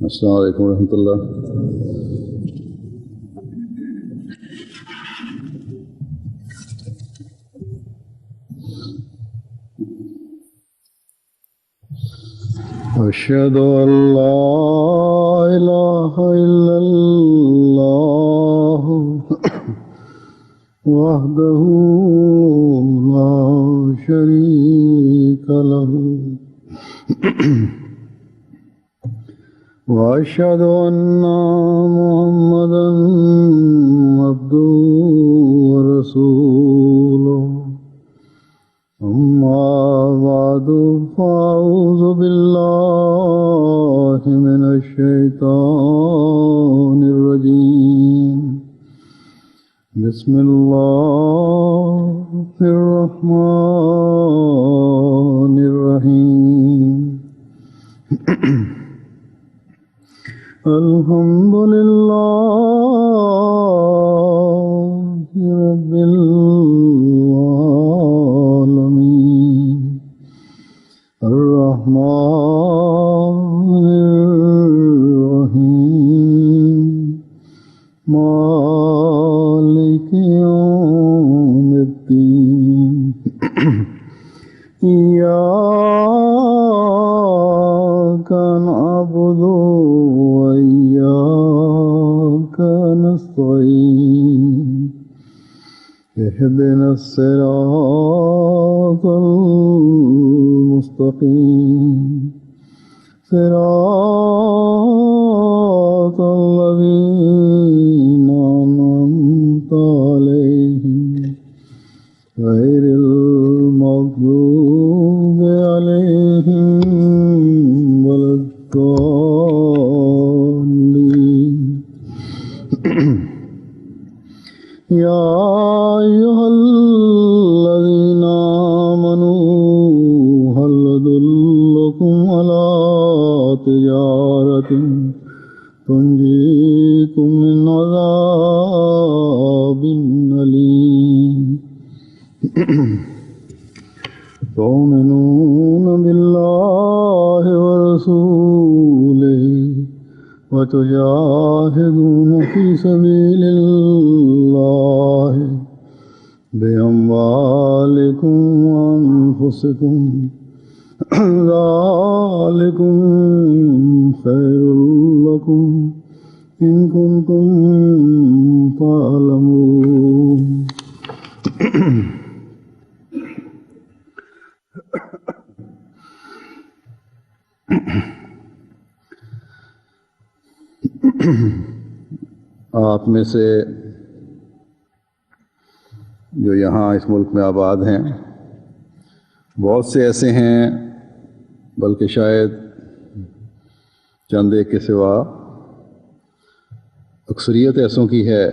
السلام علیکم ورحمۃ اللہ۔ اشہد ان لا الہ الا اللہ وحدہ لا شریک لہ وأشهد أن محمدًا عبده ورسوله أما بعد فأعوذ بالله من الشيطان الرجيم بسم الله الرحمن الرحيم الحمد لله رب العالمين الرحمن الرحيم مالك يوم الدين إياك نعبد وإياك نستعين اهدنا الصراط المستقيم صراط الذين أنعمت عليهم غير المغضوب عليهم ولا الضالين يا أيها الذين آمنوا هل أدلكم على تجارة تنجيكم من عذاب أليم تؤمنون بالله ورسوله وتجاهدون في سبيل الله بأموالكم وأنفسكم ذلكم خير لكم إن كنتم تعلمون آپ میں سے جو یہاں اس ملک میں آباد ہیں بہت سے ایسے ہیں، بلکہ شاید چند ایک کے سوا اکثریت ایسوں کی ہے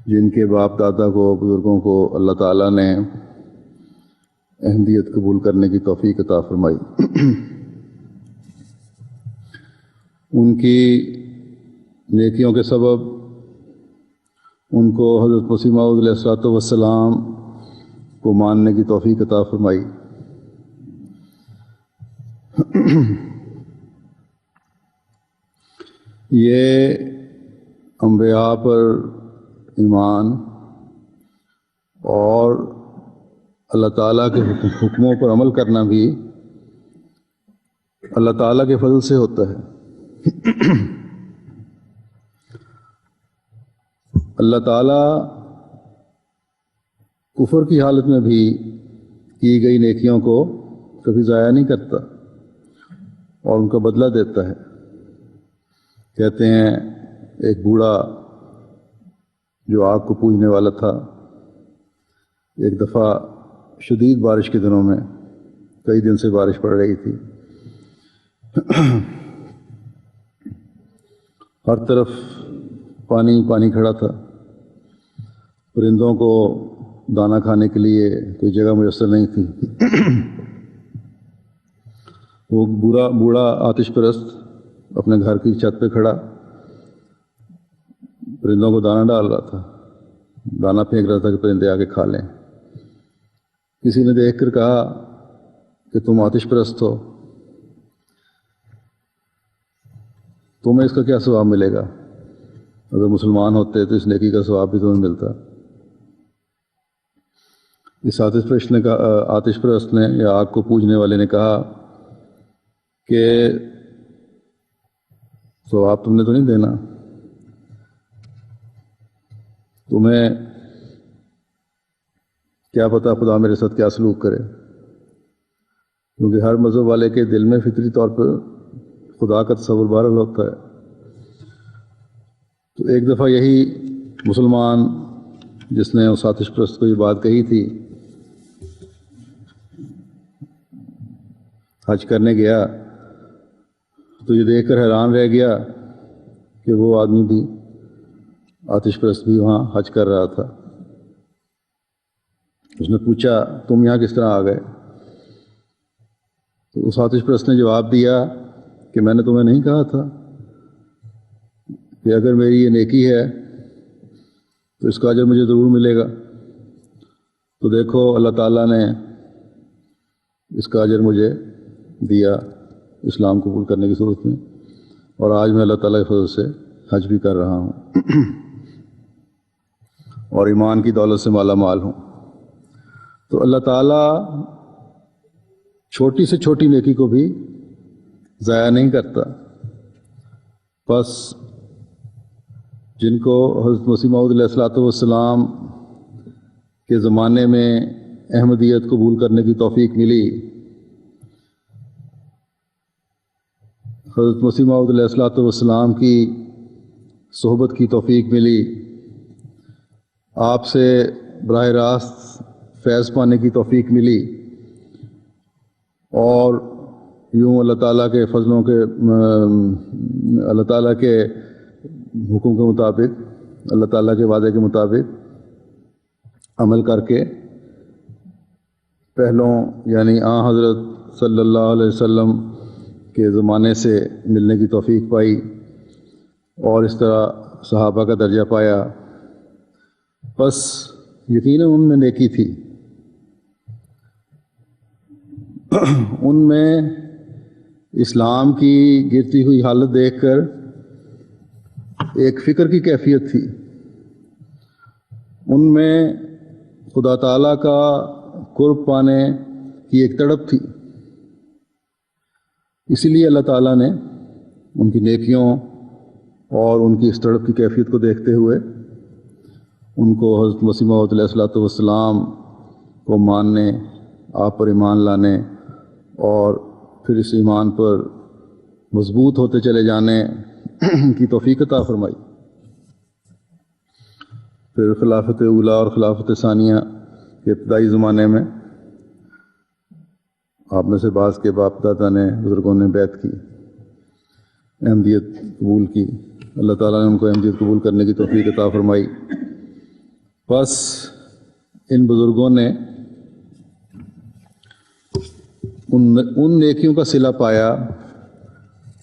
جن کے باپ دادا کو، بزرگوں کو اللہ تعالیٰ نے احمدیت قبول کرنے کی توفیق عطا فرمائی۔ ان کی نیکیوں کے سبب ان کو حضرت مسیح موعود علیہ الصلوۃ والسلام کو ماننے کی توفیق عطا فرمائی۔ یہ انبیاء پر ایمان اور اللہ تعالیٰ کے حکموں پر عمل کرنا بھی اللہ تعالیٰ کے فضل سے ہوتا ہے۔ اللہ تعالیٰ کفر کی حالت میں بھی کی گئی نیکیوں کو کبھی ضائع نہیں کرتا اور ان کا بدلہ دیتا ہے۔ کہتے ہیں ایک بوڑھا جو آگ کو پوجنے والا تھا، ایک دفعہ شدید بارش کے دنوں میں، کئی دن سے بارش پڑ رہی تھی، ہر طرف پانی پانی کھڑا تھا، پرندوں کو دانہ کھانے کے لیے کوئی جگہ میسر نہیں تھی۔ وہ بوڑھا آتش پرست اپنے گھر کی چھت پہ کھڑا پرندوں کو دانہ ڈال رہا تھا، دانہ پھینک رہا تھا کہ پرندے آ کے کھا لیں۔ کسی نے دیکھ کر کہا کہ تم آتش پرست ہو، تمہیں اس کا کیا ثواب ملے گا؟ اگر مسلمان ہوتے تو اس نیکی کا ثواب بھی تمہیں ملتا۔ اس آتش پرست نے یا آگ کو پوجنے والے نے کہا کہ ثواب تم نے تو نہیں دینا، تمہیں کیا پتہ خدا میرے ساتھ کیا سلوک کرے، کیونکہ ہر مذہب والے کے دل میں فطری طور پر خدا کا تصور بہرحال ہوتا ہے۔ تو ایک دفعہ یہی مسلمان جس نے اس آتش پرست کو یہ بات کہی تھی حج کرنے گیا تو یہ دیکھ کر حیران رہ گیا کہ وہ آدمی بھی، آتش پرست بھی وہاں حج کر رہا تھا۔ اس نے پوچھا تم یہاں کس طرح آ گئے؟ تو اس آتش پرست نے جواب دیا کہ میں نے تمہیں نہیں کہا تھا کہ اگر میری یہ نیکی ہے تو اس کا اجر مجھے ضرور ملے گا؟ تو دیکھو اللہ تعالیٰ نے اس کا اجر مجھے دیا اسلام قبول کرنے کی صورت میں، اور آج میں اللہ تعالیٰ کے فضل سے حج بھی کر رہا ہوں اور ایمان کی دولت سے مالا مال ہوں۔ تو اللہ تعالیٰ چھوٹی سے چھوٹی نیکی کو بھی ضائع نہیں کرتا۔ بس جن کو حضرت مسیح موعود علیہ الصلوۃ والسلام کے زمانے میں احمدیت قبول کرنے کی توفیق ملی، حضرت مسیح موعود علیہ الصلوۃ والسلام کی صحبت کی توفیق ملی، آپ سے براہ راست فیض پانے کی توفیق ملی، اور یوں اللہ تعالیٰ کے فضلوں کے اللہ تعالیٰ کے حکم کے مطابق، اللہ تعالیٰ کے وعدے کے مطابق عمل کر کے پہلوں یعنی حضرت صلی اللہ علیہ وسلم کے زمانے سے ملنے کی توفیق پائی، اور اس طرح صحابہ کا درجہ پایا، بس یقیناً ان میں نیکی تھی، ان میں اسلام کی گرتی ہوئی حالت دیکھ کر ایک فکر کی کیفیت تھی، ان میں خدا تعالیٰ کا قرب پانے کی ایک تڑپ تھی۔ اسی لیے اللہ تعالیٰ نے ان کی نیکیوں اور ان کی اس تڑپ کی کیفیت کو دیکھتے ہوئے ان کو حضرت مسیح موعود علیہ الصلوۃ والسلام کو ماننے، آپ پر ایمان لانے اور پھر اس ایمان پر مضبوط ہوتے چلے جانے کی توفیق عطا فرمائی۔ پھر خلافت اولیٰ اور خلافت ثانیہ کے ابتدائی زمانے میں آپ میں سے بعض کے باپ دادا نے، بزرگوں نے بیعت کی، احمدیت قبول کی، اللہ تعالیٰ نے ان کو احمدیت قبول کرنے کی توفیق عطا فرمائی۔ بس ان بزرگوں نے ان نیکیوں کا صلہ پایا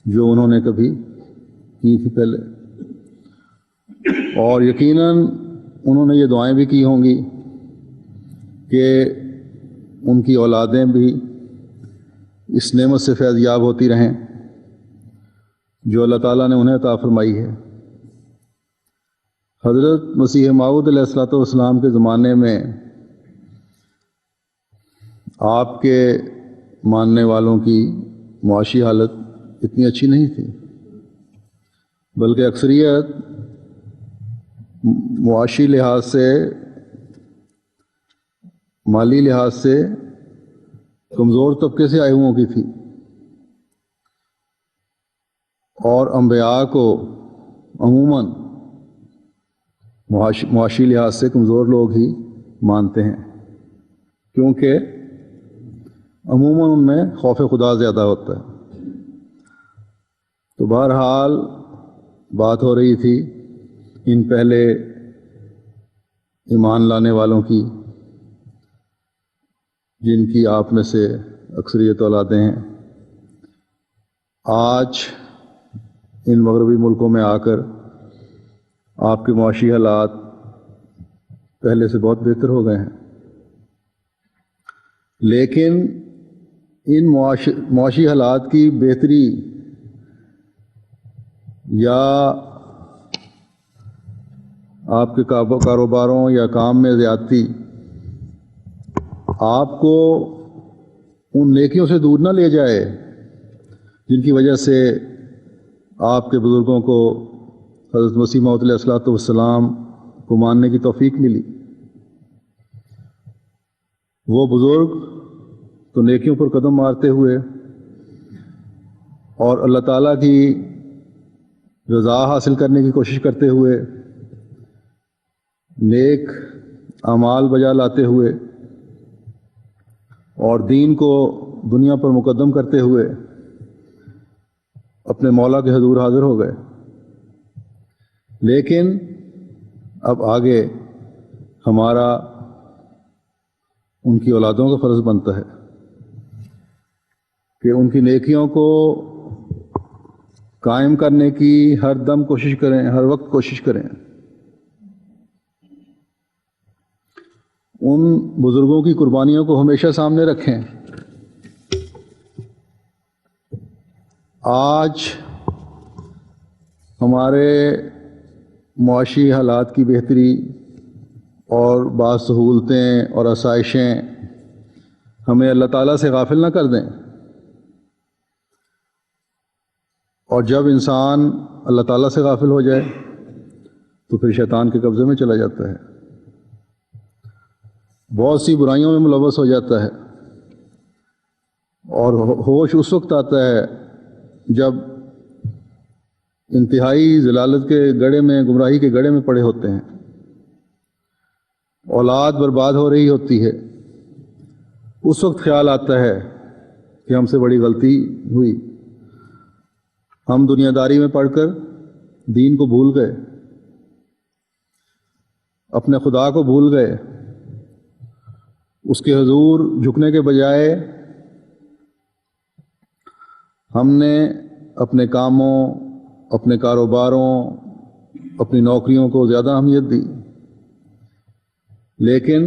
جو انہوں نے کبھی کی تھی پہلے، اور یقیناً انہوں نے یہ دعائیں بھی کی ہوں گی کہ ان کی اولادیں بھی اس نعمت سے فیض یاب ہوتی رہیں جو اللہ تعالیٰ نے انہیں عطا فرمائی ہے۔ حضرت مسیح موعود علیہ الصلوۃ والسلام کے زمانے میں آپ کے ماننے والوں کی معاشی حالت اتنی اچھی نہیں تھی، بلکہ اکثریت معاشی لحاظ سے، مالی لحاظ سے کمزور طبقے سے آئے ہوئوں کی تھی، اور انبیاء کو عموماً معاشی لحاظ سے کمزور لوگ ہی مانتے ہیں، کیونکہ عموماً ان میں خوف خدا زیادہ ہوتا ہے۔ تو بہرحال بات ہو رہی تھی ان پہلے ایمان لانے والوں کی، جن کی آپ میں سے اکثریت اولادیں ہیں، آج ان مغربی ملکوں میں آ کر آپ کے معاشی حالات پہلے سے بہت بہتر ہو گئے ہیں، لیکن ان معاشی حالات کی بہتری یا آپ کے کاروباروں یا کام میں زیادتی آپ کو ان نیکیوں سے دور نہ لے جائے جن کی وجہ سے آپ کے بزرگوں کو حضرت مسیح موعود علیہ الصلوۃ والسلام کو ماننے کی توفیق ملی۔ وہ بزرگ تو نیکیوں پر قدم مارتے ہوئے اور اللہ تعالیٰ کی رضا حاصل کرنے کی کوشش کرتے ہوئے، نیک اعمال بجا لاتے ہوئے اور دین کو دنیا پر مقدم کرتے ہوئے اپنے مولا کے حضور حاضر ہو گئے۔ لیکن اب آگے ہمارا ان کی اولادوں کا فرض بنتا ہے کہ ان کی نیکیوں کو قائم کرنے کی ہر دم کوشش کریں، ہر وقت کوشش کریں، ان بزرگوں کی قربانیوں کو ہمیشہ سامنے رکھیں۔ آج ہمارے معاشی حالات کی بہتری اور بعض سہولتیں اور آسائشیں ہمیں اللہ تعالیٰ سے غافل نہ کر دیں، اور جب انسان اللہ تعالیٰ سے غافل ہو جائے تو پھر شیطان کے قبضے میں چلا جاتا ہے، بہت سی برائیوں میں ملوث ہو جاتا ہے، اور ہوش اس وقت آتا ہے جب انتہائی ضلالت کے گڑھے میں، گمراہی کے گڑھے میں پڑے ہوتے ہیں، اولاد برباد ہو رہی ہوتی ہے، اس وقت خیال آتا ہے کہ ہم سے بڑی غلطی ہوئی، ہم دنیا داری میں پڑھ کر دین کو بھول گئے، اپنے خدا کو بھول گئے، اس کے حضور جھکنے کے بجائے ہم نے اپنے کاموں اپنے کاروباروں، اپنی نوکریوں کو زیادہ اہمیت دی، لیکن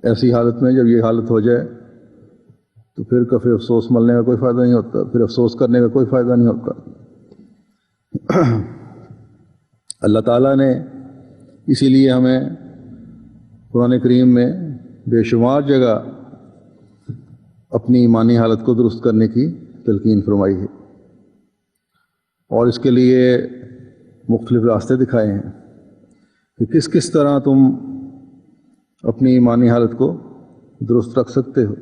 ایسی حالت میں جب یہ حالت ہو جائے تو پھر کبھی افسوس ملنے کا کوئی فائدہ نہیں ہوتا، پھر افسوس کرنے کا کوئی فائدہ نہیں ہوتا۔ اللہ تعالیٰ نے اسی لیے ہمیں قرآن کریم میں بے شمار جگہ اپنی ایمانی حالت کو درست کرنے کی تلقین فرمائی ہے، اور اس کے لیے مختلف راستے دکھائے ہیں کہ کس کس طرح تم اپنی ایمانی حالت کو درست رکھ سکتے ہو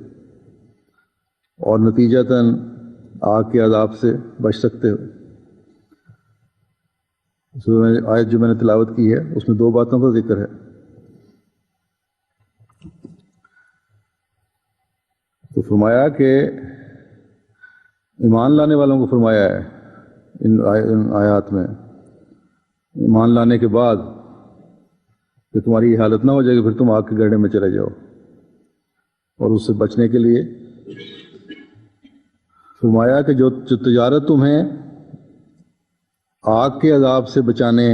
اور نتیجتاً آگ کے عذاب سے بچ سکتے ہو۔ آیت جو میں نے تلاوت کی ہے اس میں 2 باتوں کا ذکر ہے۔ تو فرمایا کہ ایمان لانے والوں کو فرمایا ہے ان آیات میں، ایمان لانے کے بعد کہ تمہاری یہ حالت نہ ہو جائے کہ پھر تم آگ کے گڑھے میں چلے جاؤ، اور اس سے بچنے کے لیے فرمایا کہ جو تجارت تمہیں آگ کے عذاب سے بچانے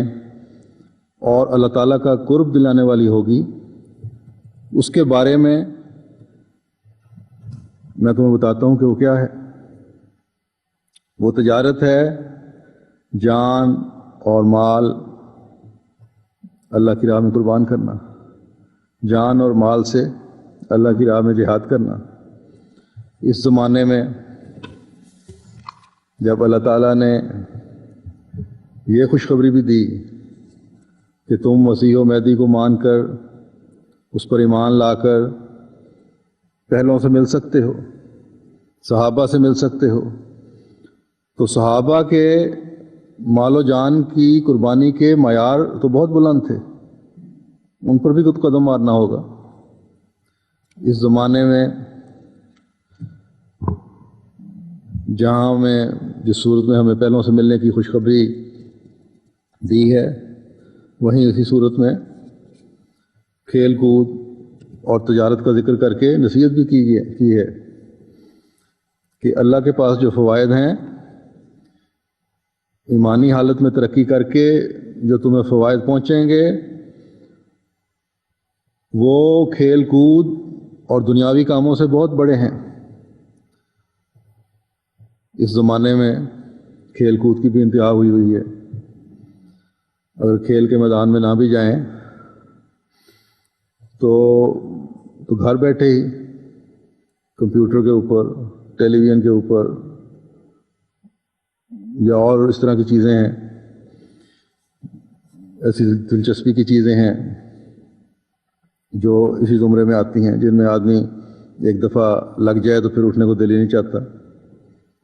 اور اللہ تعالیٰ کا قرب دلانے والی ہوگی، اس کے بارے میں میں تمہیں بتاتا ہوں کہ وہ کیا ہے۔ وہ تجارت ہے جان اور مال اللہ کی راہ میں قربان کرنا، جان اور مال سے اللہ کی راہ میں جہاد کرنا۔ اس زمانے میں جب اللہ تعالیٰ نے یہ خوشخبری بھی دی کہ تم مسیح و مہدی کو مان کر اس پر ایمان لا کر پہلوں سے مل سکتے ہو، صحابہ سے مل سکتے ہو، تو صحابہ کے مال و جان کی قربانی کے معیار تو بہت بلند تھے، ان پر بھی خود قدم مارنا ہوگا۔ اس زمانے میں جہاں ہمیں جس صورت میں ہمیں پہلوں سے ملنے کی خوشخبری دی ہے، وہیں اسی صورت میں کھیل کود اور تجارت کا ذکر کر کے نصیحت بھی کی ہے کہ اللہ کے پاس جو فوائد ہیں، ایمانی حالت میں ترقی کر کے جو تمہیں فوائد پہنچیں گے، وہ کھیل کود اور دنیاوی کاموں سے بہت بڑے ہیں۔ اس زمانے میں کھیل کود کی بھی انتہا ہوئی ہے، اگر کھیل کے میدان میں نہ بھی جائیں تو گھر بیٹھے ہی کمپیوٹر کے اوپر، ٹیلی ویژن کے اوپر یا اور اس طرح کی چیزیں ہیں، ایسی دلچسپی کی چیزیں ہیں جو اسی زمرے میں آتی ہیں، جن میں آدمی ایک دفعہ لگ جائے تو پھر اٹھنے کو دل ہی نہیں چاہتا۔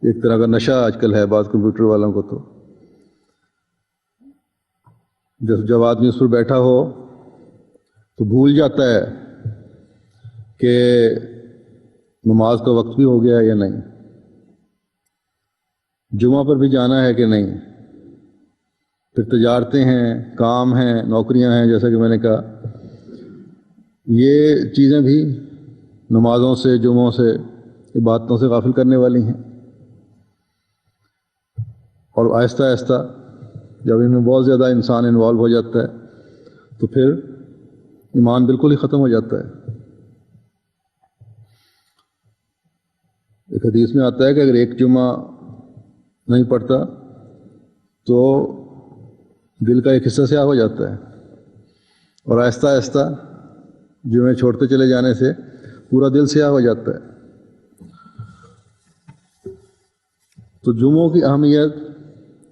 ایک طرح کا نشہ آج کل ہے بعض کمپیوٹر والوں کو، تو جب آدمی اس پر بیٹھا ہو تو بھول جاتا ہے کہ نماز کا وقت بھی ہو گیا ہے یا نہیں، جمعہ پر بھی جانا ہے کہ نہیں، پھر تجارتیں ہیں، کام ہیں، نوکریاں ہیں، جیسا کہ میں نے کہا، یہ چیزیں بھی نمازوں سے، جمعوں سے، عبادتوں سے غافل کرنے والی ہیں، اور آہستہ آہستہ جب ان میں بہت زیادہ انسان انوالو ہو جاتا ہے تو پھر ایمان بالکل ہی ختم ہو جاتا ہے۔ ایک حدیث میں آتا ہے کہ اگر ایک جمعہ نہیں پڑھتا تو دل کا ایک حصہ سیاہ ہو جاتا ہے، اور آہستہ آہستہ جمعے چھوڑتے چلے جانے سے پورا دل سیاہ ہو جاتا ہے۔ تو جمعوں کی اہمیت،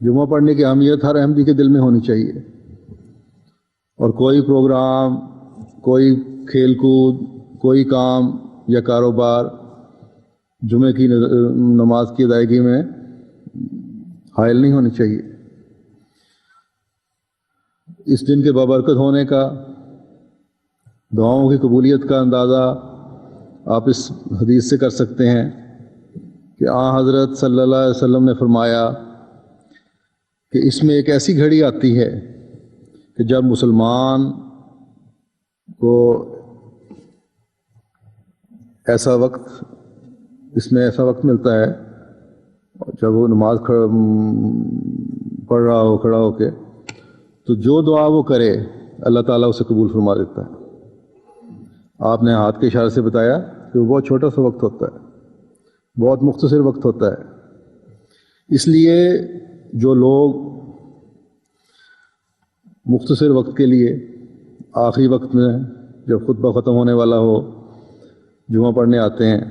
جمعہ پڑھنے کی اہمیت ہر احمدی کے دل میں ہونی چاہیے، اور کوئی پروگرام، کوئی کھیل کود، کوئی کام یا کاروبار جمعے کی نماز کی ادائیگی میں حائل نہیں ہونی چاہیے۔ اس دن کے بابرکت ہونے کا، دعاؤں کی قبولیت کا اندازہ آپ اس حدیث سے کر سکتے ہیں کہ حضرت صلی اللہ علیہ وسلم نے فرمایا کہ اس میں ایک ایسی گھڑی آتی ہے کہ جب مسلمان کو اس میں ایسا وقت ملتا ہے جب وہ نماز پڑھ رہا ہو کھڑا ہو کے، تو جو دعا وہ کرے اللہ تعالیٰ اسے قبول فرما دیتا ہے۔ آپ نے ہاتھ کے اشارے سے بتایا کہ وہ بہت چھوٹا سا وقت ہوتا ہے، بہت مختصر وقت ہوتا ہے۔ اس لیے جو لوگ مختصر وقت کے لیے آخری وقت میں جب خطبہ ختم ہونے والا ہو جمعہ پڑھنے آتے ہیں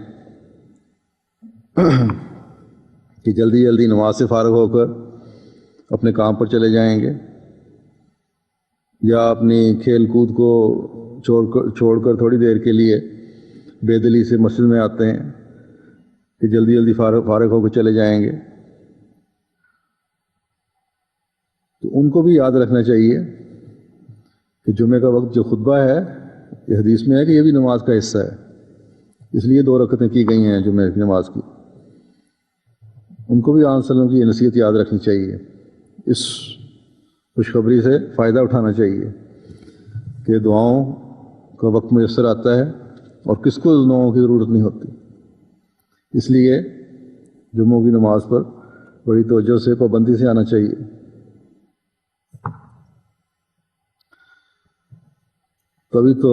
کہ جلدی جلدی نماز سے فارغ ہو کر اپنے کام پر چلے جائیں گے، یا اپنی کھیل کود کو چھوڑ کر تھوڑی دیر کے لیے بے دلی سے مسجد میں آتے ہیں کہ جلدی جلدی فارغ ہو کر چلے جائیں گے، تو ان کو بھی یاد رکھنا چاہیے کہ جمعے کا وقت جو خطبہ ہے، یہ حدیث میں ہے کہ یہ بھی نماز کا حصہ ہے، اس لیے 2 رکعتیں کی گئی ہیں جمعے کی نماز کی۔ ان کو بھی آن وسلم کی یہ نصیحت یاد رکھنی چاہیے، اس خوشخبری سے فائدہ اٹھانا چاہیے کہ دعاؤں کا وقت میسر آتا ہے اور کس کو دعاؤں کی ضرورت نہیں ہوتی۔ اس لیے جمعوں کی نماز پر بڑی توجہ سے پابندی سے آنا چاہیے۔ تبھی تو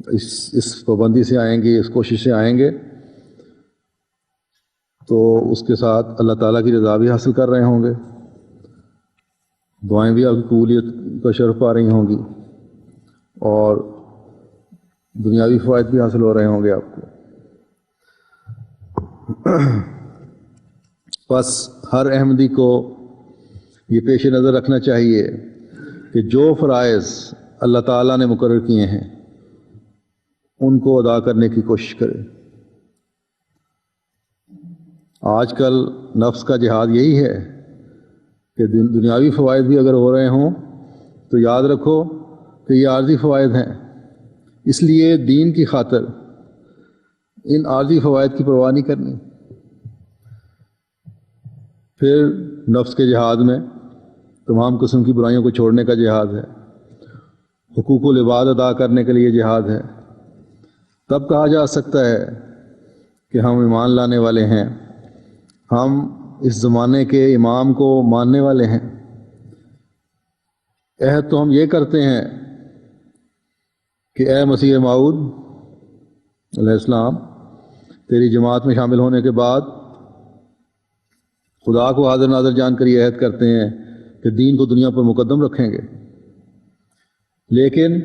اس پابندی سے آئیں گے، اس کوشش سے آئیں گے تو اس کے ساتھ اللہ تعالیٰ کی رضا بھی حاصل کر رہے ہوں گے، دعائیں بھی آپ کی قبولیت کا شرف پا رہی ہوں گی، اور دنیاوی فوائد بھی حاصل ہو رہے ہوں گے آپ کو۔ بس ہر احمدی کو یہ پیش نظر رکھنا چاہیے کہ جو فرائض اللہ تعالیٰ نے مقرر کیے ہیں ان کو ادا کرنے کی کوشش کرے۔ آج کل نفس کا جہاد یہی ہے کہ دنیاوی فوائد بھی اگر ہو رہے ہوں تو یاد رکھو کہ یہ عارضی فوائد ہیں، اس لیے دین کی خاطر ان عارضی فوائد کی پرواہ نہیں کرنی۔ پھر نفس کے جہاد میں تمام قسم کی برائیوں کو چھوڑنے کا جہاد ہے، حقوق العباد ادا کرنے کے لیے جہاد ہے۔ تب کہا جا سکتا ہے کہ ہم ایمان لانے والے ہیں، ہم اس زمانے کے امام کو ماننے والے ہیں۔ عہد تو ہم یہ کرتے ہیں کہ اے مسیح موعود علیہ السلام، تیری جماعت میں شامل ہونے کے بعد خدا کو حاضر ناظر جان کر یہ عہد کرتے ہیں کہ دین کو دنیا پر مقدم رکھیں گے، لیکن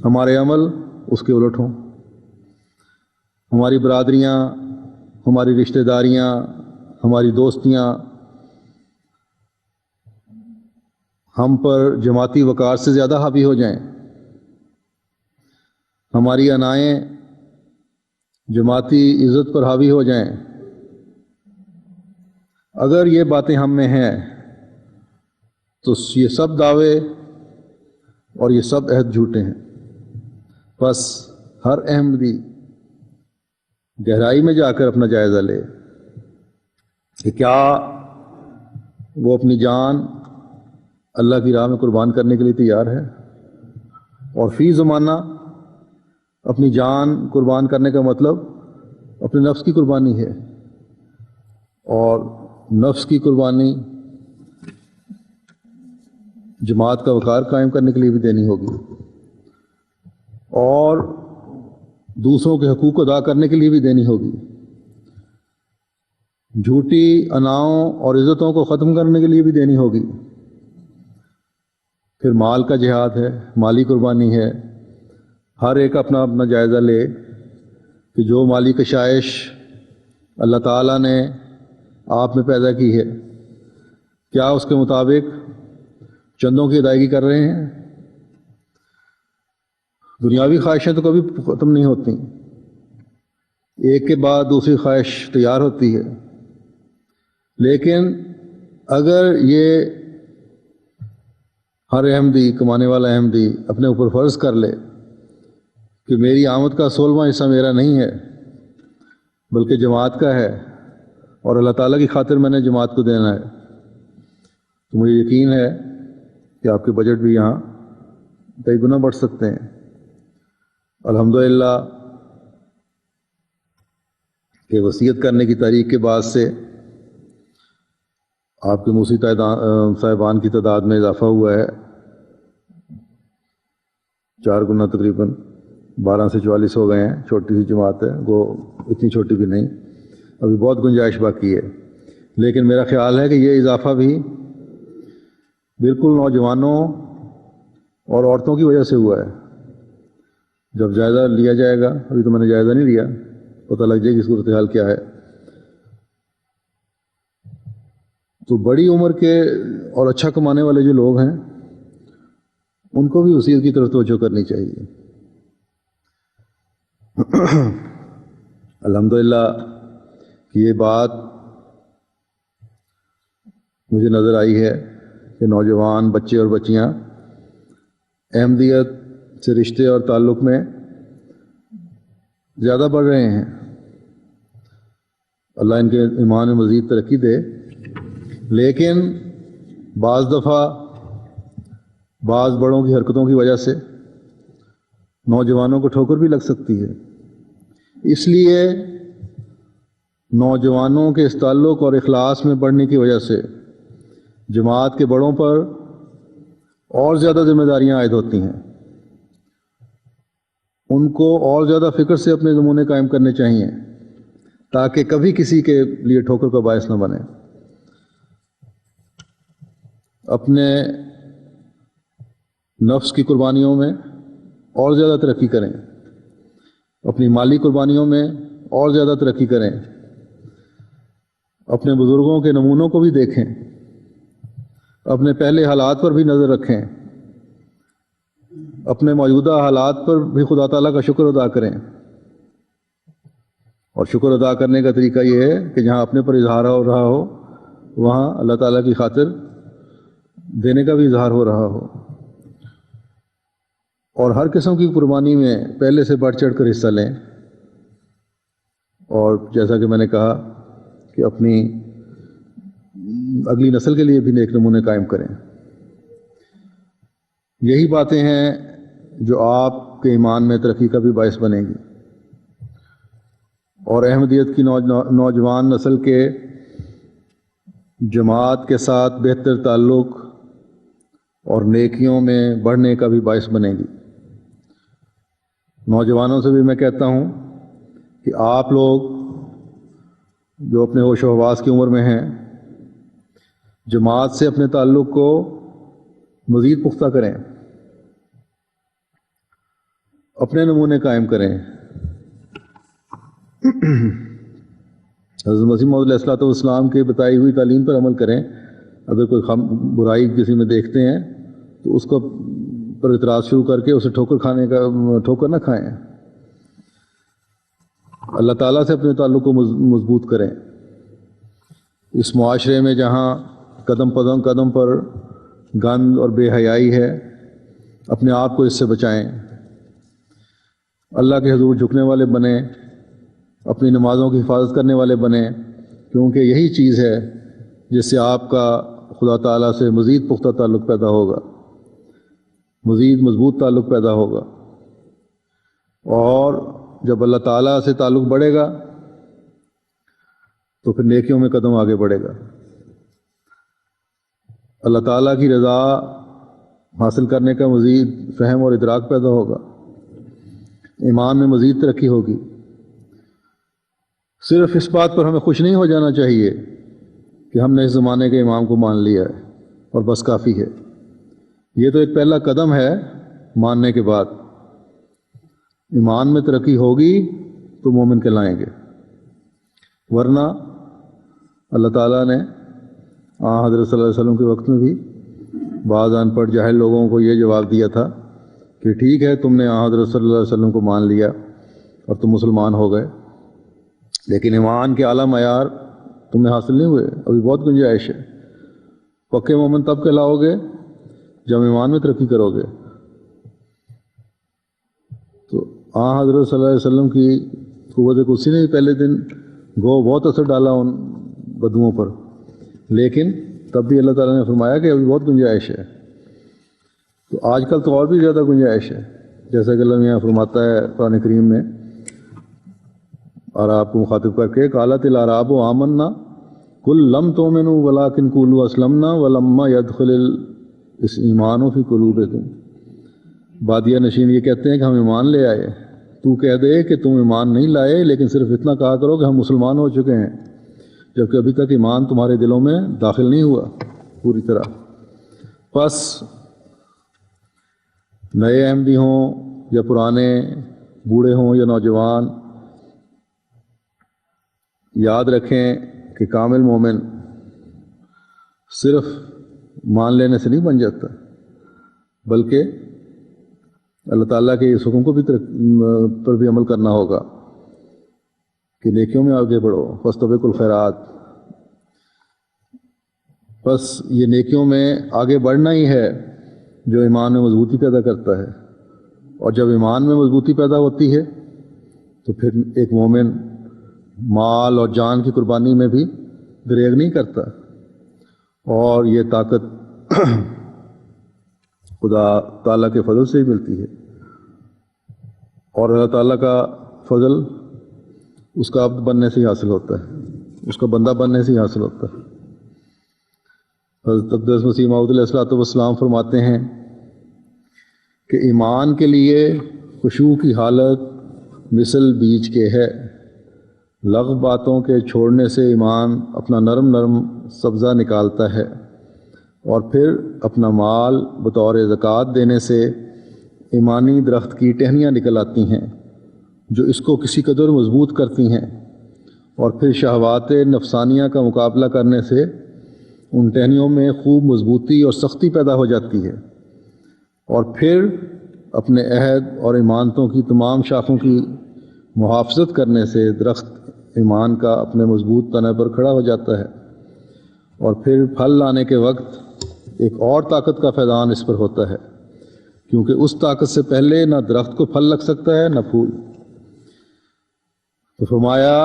ہمارے عمل اس کے الٹ ہوں۔ ہماری برادریاں، ہماری رشتہ داریاں، ہماری دوستیاں ہم پر جماعتی وقار سے زیادہ حاوی ہو جائیں، ہماری انائیں جماعتی عزت پر حاوی ہو جائیں۔ اگر یہ باتیں ہم میں ہیں تو یہ سب دعوے اور یہ سب عہد جھوٹے ہیں۔ بس ہر احمدی گہرائی میں جا کر اپنا جائزہ لے کہ کیا وہ اپنی جان اللہ کی راہ میں قربان کرنے کے لیے تیار ہے، اور فی زمانہ اپنی جان قربان کرنے کا مطلب اپنے نفس کی قربانی ہے، اور نفس کی قربانی جماعت کا وقار قائم کرنے کے لیے بھی دینی ہوگی، اور دوسروں کے حقوق ادا کرنے کے لیے بھی دینی ہوگی، جھوٹی اناؤں اور عزتوں کو ختم کرنے کے لیے بھی دینی ہوگی۔ پھر مال کا جہاد ہے، مالی قربانی ہے۔ ہر ایک اپنا اپنا جائزہ لے کہ جو مالی کشائش اللہ تعالیٰ نے آپ میں پیدا کی ہے، کیا اس کے مطابق چندوں کی ادائیگی کر رہے ہیں؟ دنیاوی خواہشیں تو کبھی ختم نہیں ہوتی، ایک کے بعد دوسری خواہش تیار ہوتی ہے، لیکن اگر یہ ہر احمدی، کمانے والا احمدی اپنے اوپر فرض کر لے کہ میری آمد کا 16واں حصہ میرا نہیں ہے بلکہ جماعت کا ہے، اور اللہ تعالیٰ کی خاطر میں نے جماعت کو دینا ہے، تو مجھے یقین ہے کہ آپ کے بجٹ بھی یہاں کئی گنا بڑھ سکتے ہیں۔ الحمدللہ کہ وصیت کرنے کی تاریخ کے بعد سے آپ کے موسی صاحبان کی تعداد میں اضافہ ہوا ہے 4 گنا، تقریباً 12 سے 44 ہو گئے ہیں. چھوٹی سی جماعت ہے، وہ اتنی چھوٹی بھی نہیں، ابھی بہت گنجائش باقی ہے. لیکن میرا خیال ہے کہ یہ اضافہ بھی بالکل نوجوانوں اور عورتوں کی وجہ سے ہوا ہے. جب جائزہ لیا جائے گا، ابھی تو میں نے جائزہ نہیں لیا، پتہ لگ جائے گی صورتحال کیا ہے، تو بڑی عمر کے اور اچھا کمانے والے جو لوگ ہیں ان کو بھی وصیت کی طرف توجہ کرنی چاہیے. الحمدللہ کہ یہ بات مجھے نظر آئی ہے کہ نوجوان بچے اور بچیاں احمدیت سے رشتے اور تعلق میں زیادہ بڑھ رہے ہیں. اللہ ان کے ایمان میں مزید ترقی دے. لیکن بعض دفعہ بعض بڑوں کی حرکتوں کی وجہ سے نوجوانوں کو ٹھوکر بھی لگ سکتی ہے. اس لیے نوجوانوں کے اس تعلق اور اخلاص میں بڑھنے کی وجہ سے جماعت کے بڑوں پر اور زیادہ ذمہ داریاں عائد ہوتی ہیں. ان کو اور زیادہ فکر سے اپنے نمونے قائم کرنے چاہیے تاکہ کبھی کسی کے لیے ٹھوکر کا باعث نہ بنے. اپنے نفس کی قربانیوں میں اور زیادہ ترقی کریں، اپنی مالی قربانیوں میں اور زیادہ ترقی کریں، اپنے بزرگوں کے نمونوں کو بھی دیکھیں، اپنے پہلے حالات پر بھی نظر رکھیں، اپنے موجودہ حالات پر بھی خدا تعالیٰ کا شکر ادا کریں. اور شکر ادا کرنے کا طریقہ یہ ہے کہ جہاں اپنے پر اظہار ہو رہا ہو وہاں اللہ تعالیٰ کی خاطر دینے کا بھی اظہار ہو رہا ہو، اور ہر قسم کی قربانی میں پہلے سے بڑھ چڑھ کر حصہ لیں. اور جیسا کہ میں نے کہا کہ اپنی اگلی نسل کے لیے بھی نیک نمونے قائم کریں. یہی باتیں ہیں جو آپ کے ایمان میں ترقی کا بھی باعث بنے گی، اور احمدیت کی نوجوان نسل کے جماعت کے ساتھ بہتر تعلق اور نیکیوں میں بڑھنے کا بھی باعث بنے گی. نوجوانوں سے بھی میں کہتا ہوں کہ آپ لوگ جو اپنے ہوش و حواس کی عمر میں ہیں جماعت سے اپنے تعلق کو مزید پختہ کریں، اپنے نمونے قائم کریں. حضرت مسیح موعود علیہ الصلوۃ والسلام کی بتائی ہوئی تعلیم پر عمل کریں. اگر کوئی برائی کسی میں دیکھتے ہیں تو اس کو پر اعتراض شروع کر کے اسے ٹھوکر نہ کھائیں. اللہ تعالیٰ سے اپنے تعلق کو مضبوط کریں. اس معاشرے میں جہاں قدم پر گند اور بے حیائی ہے، اپنے آپ کو اس سے بچائیں. اللہ کے حضور جھکنے والے بنیں، اپنی نمازوں کی حفاظت کرنے والے بنیں، کیونکہ یہی چیز ہے جس سے آپ کا خدا تعالیٰ سے مزید پختہ تعلق پیدا ہوگا، مزید مضبوط تعلق پیدا ہوگا. اور جب اللہ تعالیٰ سے تعلق بڑھے گا تو پھر نیکیوں میں قدم آگے بڑھے گا. اللہ تعالیٰ کی رضا حاصل کرنے کا مزید فہم اور ادراک پیدا ہوگا، ایمان میں مزید ترقی ہوگی. صرف اس بات پر ہمیں خوش نہیں ہو جانا چاہیے کہ ہم نے اس زمانے کے امام کو مان لیا ہے اور بس کافی ہے. یہ تو ایک پہلا قدم ہے. ماننے کے بعد ایمان میں ترقی ہوگی تو مومن کہلائیں گے، ورنہ اللہ تعالیٰ نے حضرت صلی اللہ علیہ وسلم کے وقت میں بھی بعض ان پڑھ جاہل لوگوں کو یہ جواب دیا تھا کہ ٹھیک ہے تم نے حضرت صلی اللہ علیہ وسلم کو مان لیا اور تم مسلمان ہو گئے، لیکن ایمان کے اعلیٰ معیار تمہیں حاصل نہیں ہوئے، ابھی بہت گنجائش ہے. پکے مومن تب کہلاؤ گے جب ایمان میں ترقی کرو گے. تو حضرت صلی اللہ علیہ وسلم کی قوت قدسی نے پہلے دن بہت اثر ڈالا ان بدوؤں پر، لیکن تب بھی اللہ تعالیٰ نے فرمایا کہ ابھی بہت گنجائش ہے. تو آج کل تو اور بھی زیادہ گنجائش ہے، جیسا کہ اللہ یہاں فرماتا ہے قرآن کریم میں، اور آپ کو مخاطب کر کے قالت الاعراب آمنا کل لم تؤمنوا ولکن قولوا اسلمنا ولما يدخل الایمان فی قلوبکم. بادیہ نشین یہ کہتے ہیں کہ ہم ایمان لے آئے، تو کہہ دے کہ تم ایمان نہیں لائے، لیکن صرف اتنا کہا کرو کہ ہم مسلمان ہو چکے ہیں، جبکہ ابھی تک ایمان تمہارے دلوں میں داخل نہیں ہوا پوری طرح. پس نئے احمدی ہوں یا پرانے، بوڑھے ہوں یا نوجوان، یاد رکھیں کہ کامل مومن صرف مان لینے سے نہیں بن جاتا، بلکہ اللہ تعالیٰ کے اس حکم کو بھی پر بھی عمل کرنا ہوگا کہ نیکیوں میں آگے بڑھو، فاستبقوا الخیرات. بس یہ نیکیوں میں آگے بڑھنا ہی ہے جو ایمان میں مضبوطی پیدا کرتا ہے، اور جب ایمان میں مضبوطی پیدا ہوتی ہے تو پھر ایک مومن مال اور جان کی قربانی میں بھی دریغ نہیں کرتا، اور یہ طاقت خدا تعالیٰ کے فضل سے ہی ملتی ہے، اور اللہ تعالیٰ کا فضل اس کا عبد بننے سے ہی حاصل ہوتا ہے، اس کا بندہ بننے سے ہی حاصل ہوتا ہے. حضرت اقدس مسیح موعود علیہ الصلوۃ والسلام فرماتے ہیں کہ ایمان کے لیے خشوع کی حالت مثل بیج کے ہے. لغو باتوں کے چھوڑنے سے ایمان اپنا نرم نرم سبزہ نکالتا ہے، اور پھر اپنا مال بطور زکوٰۃ دینے سے ایمانی درخت کی ٹہنیاں نکل آتی ہیں جو اس کو کسی قدر مضبوط کرتی ہیں، اور پھر شہوات نفسانیہ کا مقابلہ کرنے سے ان ٹہنیوں میں خوب مضبوطی اور سختی پیدا ہو جاتی ہے، اور پھر اپنے عہد اور ایمانتوں کی تمام شاخوں کی محافظت کرنے سے درخت ایمان کا اپنے مضبوط تنے پر کھڑا ہو جاتا ہے، اور پھر پھل لانے کے وقت ایک اور طاقت کا فیضان اس پر ہوتا ہے، کیونکہ اس طاقت سے پہلے نہ درخت کو پھل لگ سکتا ہے نہ پھول. تو فرمایا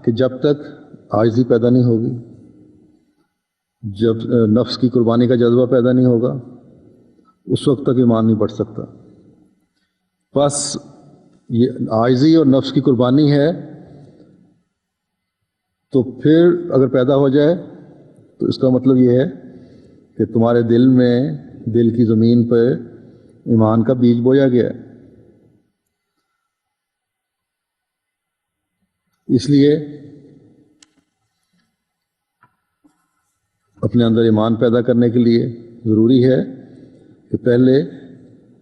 کہ جب تک عاجزی پیدا نہیں ہوگی، جب نفس کی قربانی کا جذبہ پیدا نہیں ہوگا، اس وقت تک ایمان نہیں بڑھ سکتا. بس یہ عاجزی اور نفس کی قربانی ہے، تو پھر اگر پیدا ہو جائے تو اس کا مطلب یہ ہے کہ تمہارے دل میں، دل کی زمین پہ ایمان کا بیج بویا گیا ہے. اس لیے اپنے اندر ایمان پیدا کرنے کے لیے ضروری ہے کہ پہلے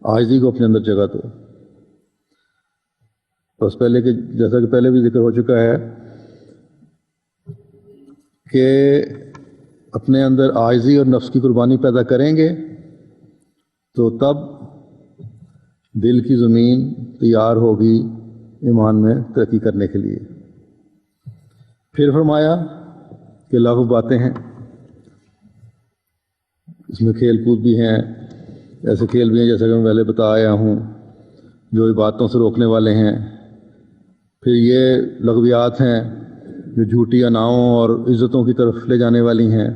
عاجزی کو اپنے اندر جگہ دو. بس پہلے کہ جیسا کہ پہلے بھی ذکر ہو چکا ہے کہ اپنے اندر عاجزی اور نفس کی قربانی پیدا کریں گے تو تب دل کی زمین تیار ہوگی ایمان میں ترقی کرنے کے لیے. پھر فرمایا کہ لغو باتیں ہیں، اس میں کھیل کود بھی ہیں، ایسے کھیل بھی ہیں جیسا کہ میں پہلے بتا آیا ہوں جو باتوں سے روکنے والے ہیں. پھر یہ لغویات ہیں جو جھوٹی اناؤں اور عزتوں کی طرف لے جانے والی ہیں.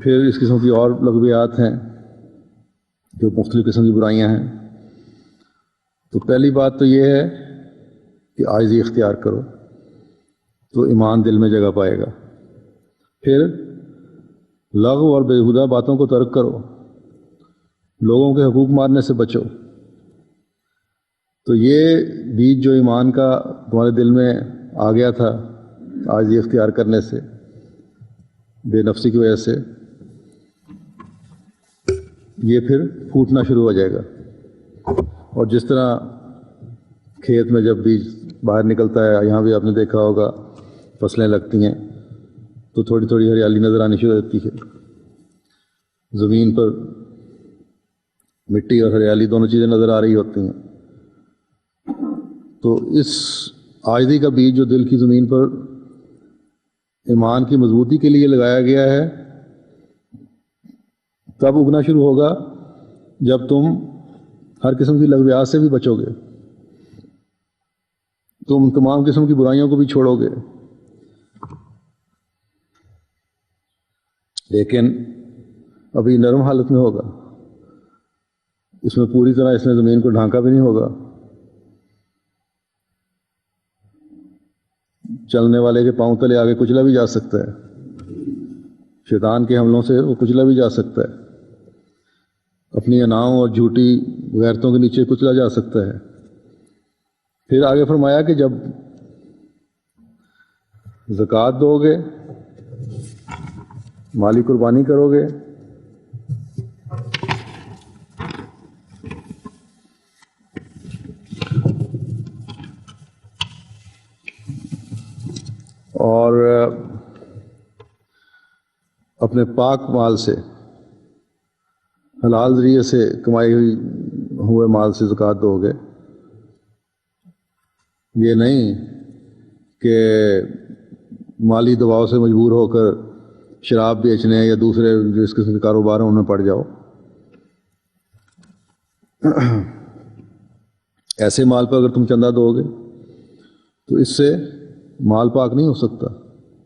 پھر اس قسم کی اور لغویات ہیں جو مختلف قسم کی برائیاں ہیں. تو پہلی بات تو یہ ہے کہ عاجزی اختیار کرو تو ایمان دل میں جگہ پائے گا. پھر لغو اور بیہودہ باتوں کو ترک کرو، لوگوں کے حقوق مارنے سے بچو. تو یہ بیج جو ایمان کا تمہارے دل میں آ گیا تھا عاجزی اختیار کرنے سے، بے نفسی کی وجہ سے، یہ پھر پھوٹنا شروع ہو جائے گا. اور جس طرح کھیت میں جب بیج باہر نکلتا ہے، یہاں بھی آپ نے دیکھا ہوگا فصلیں لگتی ہیں تو تھوڑی تھوڑی ہریالی نظر آنی شروع ہوتی ہے. زمین پر مٹی اور ہریالی دونوں چیزیں نظر آ رہی ہوتی ہیں. تو اس عاجزی کا بیج جو دل کی زمین پر ایمان کی مضبوطی کے لیے لگایا گیا ہے، تب اگنا شروع ہوگا جب تم ہر قسم کی لغویات سے بھی بچو گے، تم تمام قسم کی برائیوں کو بھی چھوڑو گے. لیکن ابھی نرم حالت میں ہوگا، اس میں پوری طرح اس نے زمین کو ڈھانکا بھی نہیں ہوگا. چلنے والے کے پاؤں تلے آگے کچلا بھی جا سکتا ہے. شیطان کے حملوں سے وہ کچلا بھی جا سکتا ہے، اپنی اناؤں اور جھوٹی غیرتوں کے نیچے کچلا جا سکتا ہے۔ پھر آگے فرمایا کہ جب زکوٰۃ دو گے، مالی قربانی کرو گے، اور اپنے پاک مال سے، حلال ذریعے سے کمائی ہوئے مال سے زکوٰۃ دو گے، یہ نہیں کہ مالی دباؤ سے مجبور ہو کر شراب بیچنے یا دوسرے جس قسم کے کاروبار ہیں ان میں پڑ جاؤ۔ ایسے مال پر اگر تم چندہ دو گے تو اس سے مال پاک نہیں ہو سکتا۔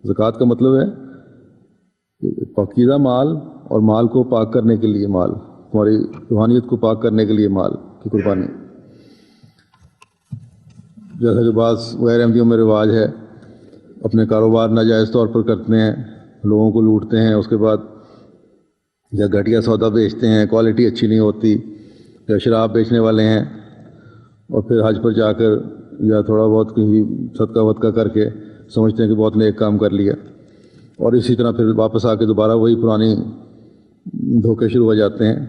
زکوٰۃ کا مطلب ہے کہ پاکیزہ مال، اور مال کو پاک کرنے کے لیے مال، تمہاری روحانیت کو پاک کرنے کے لیے مال کی قربانی۔ جیسا کہ بعض غیر احمدیوں میں رواج ہے، اپنے کاروبار ناجائز طور پر کرتے ہیں، لوگوں کو لوٹتے ہیں، اس کے بعد یا گھٹیا سودا بیچتے ہیں، کوالٹی اچھی نہیں ہوتی، یا شراب بیچنے والے ہیں، اور پھر حج پر جا کر یا تھوڑا بہت کہیں صدقہ ودقہ کر کے سمجھتے ہیں کہ بہت نیک کام کر لیا، اور اسی طرح پھر واپس آ کے دوبارہ وہی پرانی دھوکے شروع ہو جاتے ہیں۔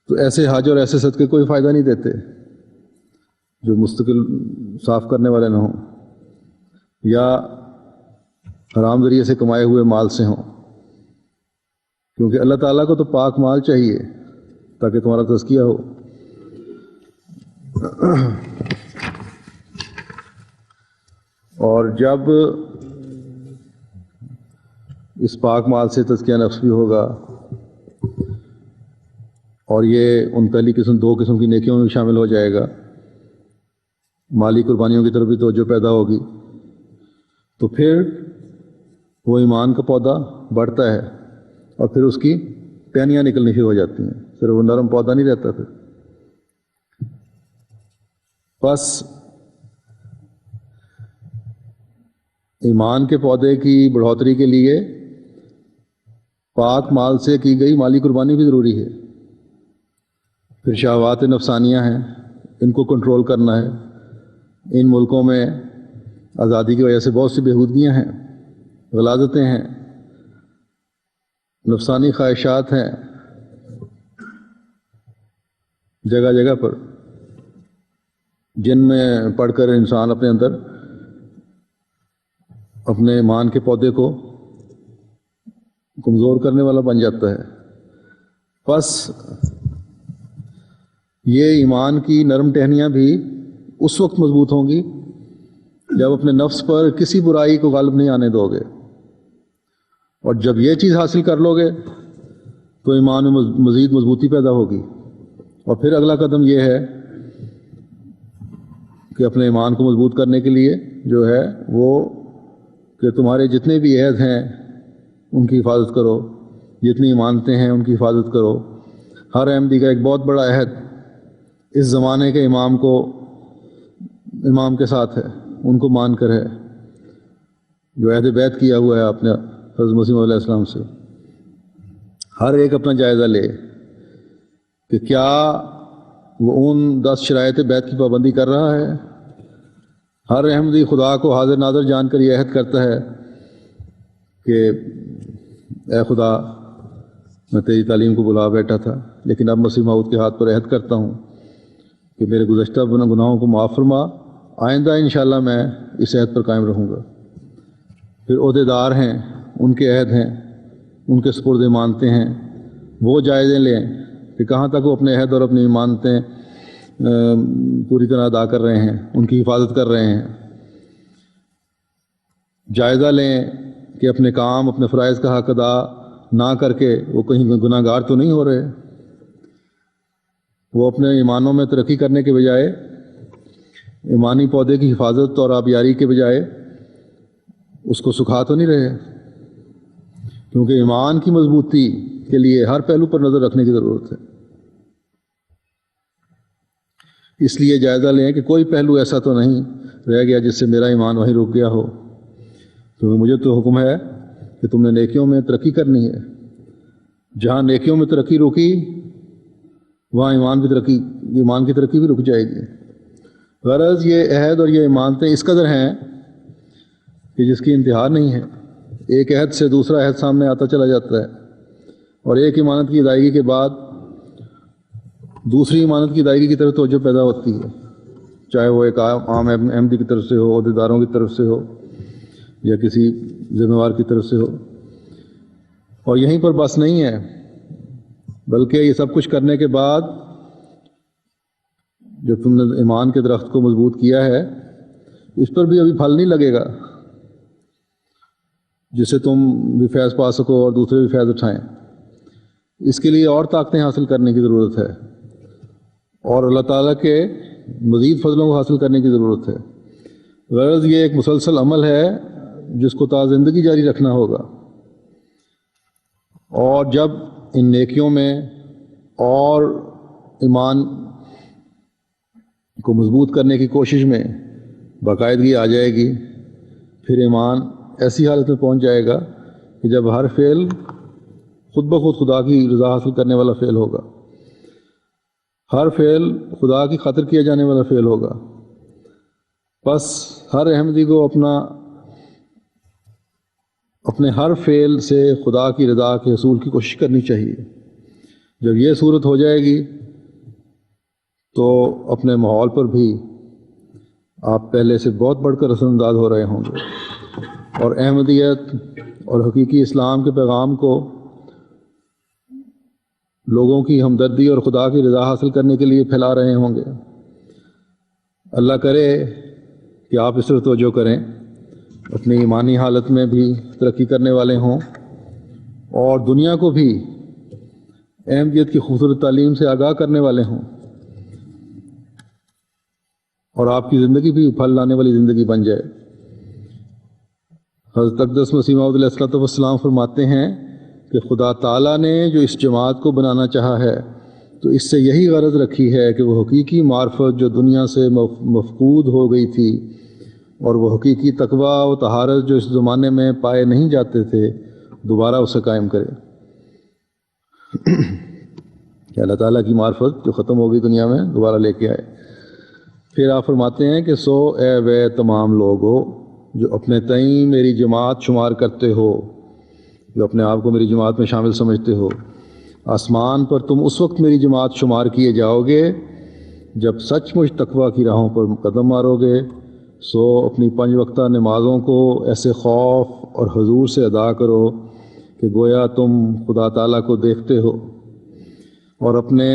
تو ایسے حج اور ایسے صدقے کوئی فائدہ نہیں دیتے جو مستقل صاف کرنے والے نہ ہوں، یا حرام ذریعے سے کمائے ہوئے مال سے ہوں، کیونکہ اللہ تعالیٰ کو تو پاک مال چاہیے تاکہ تمہارا تزکیہ ہو۔ اور جب اس پاک مال سے تزکیہ نفس بھی ہوگا، اور یہ ان پہلی قسم دو قسم کی نیکیوں میں بھی شامل ہو جائے گا، مالی قربانیوں کی طرف بھی توجہ پیدا ہوگی، تو پھر وہ ایمان کا پودا بڑھتا ہے، اور پھر اس کی ٹہنیاں نکلنی شروع ہو جاتی ہیں، صرف وہ نرم پودا نہیں رہتا۔ پھر بس ایمان کے پودے کی بڑھوتری کے لیے پاک مال سے کی گئی مالی قربانی بھی ضروری ہے۔ پھر شہوات نفسانیہ ہیں، ان کو کنٹرول کرنا ہے۔ ان ملکوں میں آزادی کی وجہ سے بہت سی بےہودگیاں ہیں، غلاظتیں ہیں، نفسانی خواہشات ہیں جگہ جگہ پر، جن میں پڑھ کر انسان اپنے اندر اپنے ایمان کے پودے کو کمزور کرنے والا بن جاتا ہے۔ بس یہ ایمان کی نرم ٹہنیاں بھی اس وقت مضبوط ہوں گی جب اپنے نفس پر کسی برائی کو غالب نہیں آنے دو گے، اور جب یہ چیز حاصل کر لو گے تو ایمان میں مزید مضبوطی پیدا ہوگی۔ اور پھر اگلا قدم یہ ہے کہ اپنے ایمان کو مضبوط کرنے کے لیے جو ہے وہ کہ تمہارے جتنے بھی عہد ہیں ان کی حفاظت کرو، جتنی امانتیں ہیں ان کی حفاظت کرو۔ ہر احمدی کا ایک بہت بڑا عہد اس زمانے کے امام کے ساتھ ہے، ان کو مان کر ہے، جو عہد بیعت کیا ہوا ہے اپنے حضرت مسیح علیہ السلام سے۔ ہر ایک اپنا جائزہ لے کہ کیا وہ ان 10 شرائط بیعت کی پابندی کر رہا ہے۔ ہر احمدی خدا کو حاضر ناظر جان کر یہ عہد کرتا ہے کہ اے خدا، میں تیری تعلیم کو بلا بیٹھا تھا، لیکن اب مسیح موعود کے ہاتھ پر عہد کرتا ہوں کہ میرے گزشتہ گناہوں کو معاف فرما، آئندہ انشاءاللہ میں اس عہد پر قائم رہوں گا۔ پھر عہدیدار ہیں، ان کے عہد ہیں، ان کے سپرد مانتے ہیں، وہ جائزے لیں کہ کہاں تک وہ اپنے عہد اور اپنی مانتے پوری طرح ادا کر رہے ہیں، ان کی حفاظت کر رہے ہیں۔ جائزہ لیں کہ اپنے کام، اپنے فرائض کا حق ادا نہ کر کے وہ کہیں گناہ گار تو نہیں ہو رہے، وہ اپنے ایمانوں میں ترقی کرنے کے بجائے، ایمانی پودے کی حفاظت اور آبیاری کے بجائے اس کو سکھا تو نہیں رہے، کیونکہ ایمان کی مضبوطی کے لیے ہر پہلو پر نظر رکھنے کی ضرورت ہے۔ اس لیے جائزہ لیں کہ کوئی پہلو ایسا تو نہیں رہ گیا جس سے میرا ایمان وہیں رک گیا ہو، کیونکہ مجھے تو حکم ہے کہ تم نے نیکیوں میں ترقی کرنی ہے. جہاں نیکیوں میں ترقی رکی وہاں ایمان کی ترقی بھی رک جائے گی. غرض یہ عہد اور یہ امانتیں اس قدر ہیں کہ جس کی انتہا نہیں ہے. ایک عہد سے دوسرا عہد سامنے آتا چلا جاتا ہے، اور ایک امانت کی ادائیگی کے بعد دوسری امانت کی ادائیگی کی طرف توجہ پیدا ہوتی ہے، چاہے وہ ایک عام احمدی کی طرف سے ہو، عہدیداروں کی طرف سے ہو، یا کسی ذمہ وار کی طرف سے ہو. اور یہیں پر بس نہیں ہے، بلکہ یہ سب کچھ کرنے کے بعد جب تم نے ایمان کے درخت کو مضبوط کیا ہے، اس پر بھی ابھی پھل نہیں لگے گا جس سے تم بھی فیض پا سکو اور دوسرے بھی فیض اٹھائیں. اس کے لیے اور طاقتیں حاصل کرنے کی ضرورت ہے، اور اللہ تعالیٰ کے مزید فضلوں کو حاصل کرنے کی ضرورت ہے. غرض یہ ایک مسلسل عمل ہے جس کو تا زندگی جاری رکھنا ہوگا. اور جب ان نیکیوں میں اور ایمان کو مضبوط کرنے کی کوشش میں باقاعدگی آ جائے گی، پھر ایمان ایسی حالت میں پہنچ جائے گا کہ جب ہر فعل خود بخود خدا کی رضا حاصل کرنے والا فعل ہوگا، ہر فعل خدا کی خاطر کیا جانے والا فعل ہوگا. بس ہر احمدی کو اپنے ہر فعل سے خدا کی رضا کے حصول کی کوشش کرنی چاہیے. جب یہ صورت ہو جائے گی تو اپنے ماحول پر بھی آپ پہلے سے بہت بڑھ کر اثر انداز ہو رہے ہوں گے، اور احمدیت اور حقیقی اسلام کے پیغام کو لوگوں کی ہمدردی اور خدا کی رضا حاصل کرنے کے لیے پھیلا رہے ہوں گے. اللہ کرے کہ آپ اس طرف توجہ کریں، اپنی ایمانی حالت میں بھی ترقی کرنے والے ہوں، اور دنیا کو بھی احمدیت کی خوبصورت تعلیم سے آگاہ کرنے والے ہوں، اور آپ کی زندگی بھی پھل لانے والی زندگی بن جائے. حضرت اقدس مسیح موعود علیہ الصلوۃ والسلام فرماتے ہیں کہ خدا تعالیٰ نے جو اس جماعت کو بنانا چاہا ہے تو اس سے یہی غرض رکھی ہے کہ وہ حقیقی معرفت جو دنیا سے مفقود ہو گئی تھی، اور وہ حقیقی تقویٰ و طہارت جو اس زمانے میں پائے نہیں جاتے تھے، دوبارہ اسے قائم کرے. کہ اللہ تعالیٰ کی معرفت جو ختم ہو گئی دنیا میں دوبارہ لے کے آئے. پھر آپ فرماتے ہیں کہ سو اے وے تمام لوگو جو اپنے تئیں میری جماعت شمار کرتے ہو، جو اپنے آپ کو میری جماعت میں شامل سمجھتے ہو، آسمان پر تم اس وقت میری جماعت شمار کیے جاؤ گے جب سچ مچ تقویٰ کی راہوں پر قدم مارو گے. سو اپنی 5 وقتہ نمازوں کو ایسے خوف اور حضور سے ادا کرو کہ گویا تم خدا تعالیٰ کو دیکھتے ہو، اور اپنے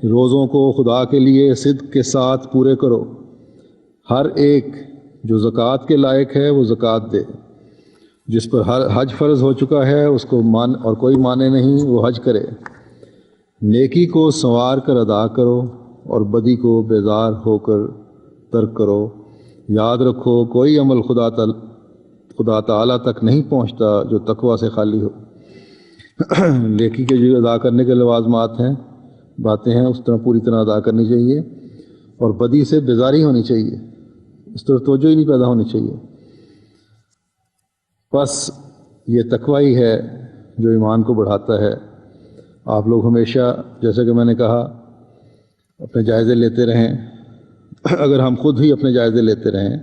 روزوں کو خدا کے لیے صدق کے ساتھ پورے کرو. ہر ایک جو زکوٰۃ کے لائق ہے وہ زکوٰۃ دے، جس پر حج فرض ہو چکا ہے اس کو اور کوئی مانے نہیں وہ حج کرے. نیکی کو سنوار کر ادا کرو اور بدی کو بیزار ہو کر ترک کرو. یاد رکھو کوئی عمل خدا تعالیٰ تک نہیں پہنچتا جو تقویٰ سے خالی ہو. نیکی کے جو ادا کرنے کے لوازمات ہیں، باتیں ہیں، اس طرح پوری طرح ادا کرنی چاہیے، اور بدی سے بیزاری ہونی چاہیے، اس طرح توجہ ہی نہیں پیدا ہونی چاہیے. بس یہ تقویٰ ہی ہے جو ایمان کو بڑھاتا ہے. آپ لوگ ہمیشہ جیسا کہ میں نے کہا اپنے جائزے لیتے رہیں. اگر ہم خود ہی اپنے جائزے لیتے رہیں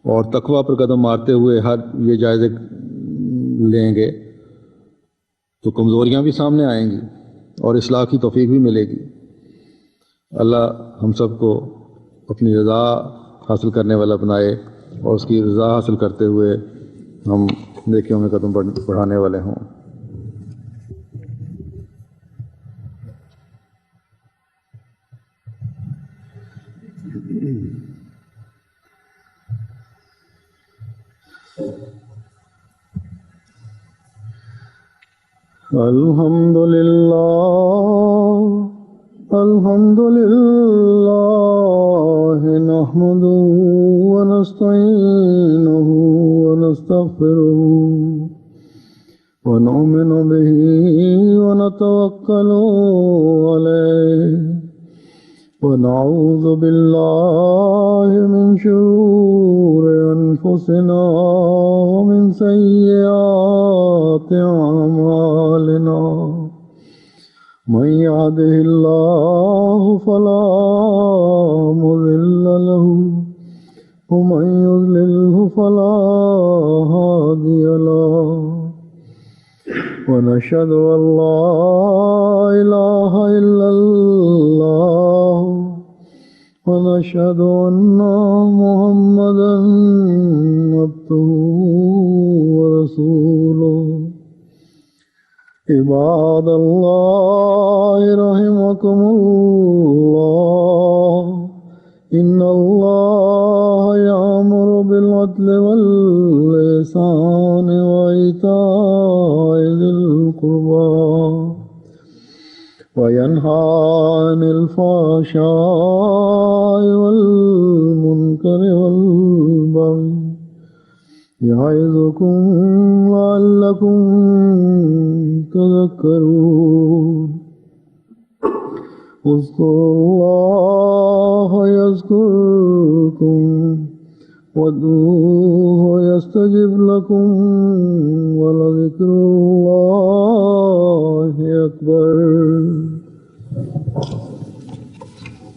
اور تقویٰ پر قدم مارتے ہوئے ہر یہ جائزے لیں گے تو کمزوریاں بھی سامنے آئیں گی اور اصلاح کی توفیق بھی ملے گی. اللہ ہم سب کو اپنی رضا حاصل کرنے والا بنائے، اور اس کی رضا حاصل کرتے ہوئے ہم نیکیوں میں قدم بڑھانے والے ہوں. الحمد للہ نحمده ونستعینه ونستغفره ونؤمن به ونتوکل علیہ ونعوذ بالله من شرور أنفسنا ومن سيئات أعمالنا من يهده الله فلا مضل له ومن يضلله فلا هادي له ونشهد أن لا إله إلا الله ونشهد أن محمدا عبده ورسوله عباد الله رحمكم الله إن الله يأمر بالعدل والإحسان وإيتاء ذي القربى وينهى عن الفحشاء والمنكر والبغي يعظكم لعلكم تذكرون اذكروا الله يذكركم وادعوه يستجب لكم ولذكر الله